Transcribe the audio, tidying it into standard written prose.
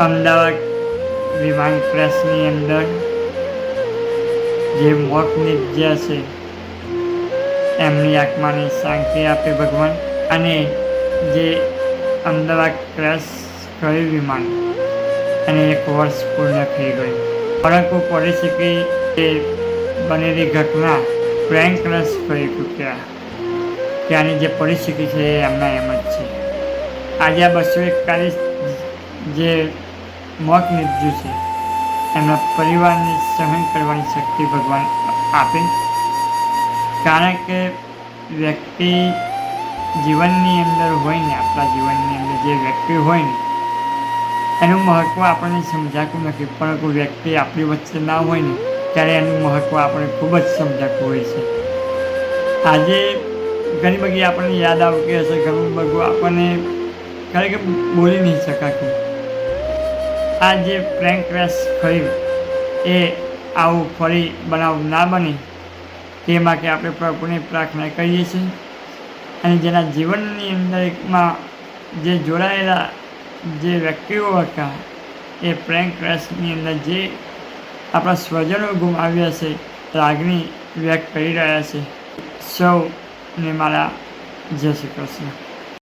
અમદાવાદ વિમાન ક્રેશની અંદર જે મોત નિપજ્યા છે એમની આત્માને શાંતિ આપે ભગવાન. અને જે અમદાવાદ ક્રેશ થયું વિમાન અને 1 વર્ષ પૂર્ણ થઈ ગયું, પરંતુ પરિસ્થિતિ એ બનેલી ઘટના પ્લેન ક્રેશ કરી ચૂક્યા. ત્યાંની જે પરિસ્થિતિ છે એ એમના એમ જ છે. આજે આ 241 જે મોત નીપજ્યું છે એમના પરિવારને સહન કરવાની શક્તિ ભગવાન આપે. કારણ કે વ્યક્તિ જીવનની અંદર હોય ને, આપણા જીવનની અંદર જે વ્યક્તિ હોય ને એનું મહત્ત્વ આપણને સમજાતું નથી, પરંતુ વ્યક્તિ આપણી વચ્ચે ના હોય ને ત્યારે એનું મહત્ત્વ આપણને ખૂબ જ સમજાતું હોય છે. આજે ઘણી બધી આપણને યાદ આવતી હશે, ઘણું બધું આપણને ખરેખર બોલી નહીં શકાતું. આ જે પ્લેન ક્રેશ થયું એ આવું ફરી બનાવ ના બને તે માટે આપણે પ્રભુને પ્રાર્થના કરીએ છીએ. અને જેના જીવનની અંદરમાં જે જોડાયેલા જે વ્યક્તિઓ હતા એ પ્લેન ક્રેશની અંદર જે આપણા સ્વજનો ગુમાવ્યા છે, લાગણી વ્યક્ત કરી રહ્યા છે. સૌને મારા જય શ્રી કૃષ્ણ.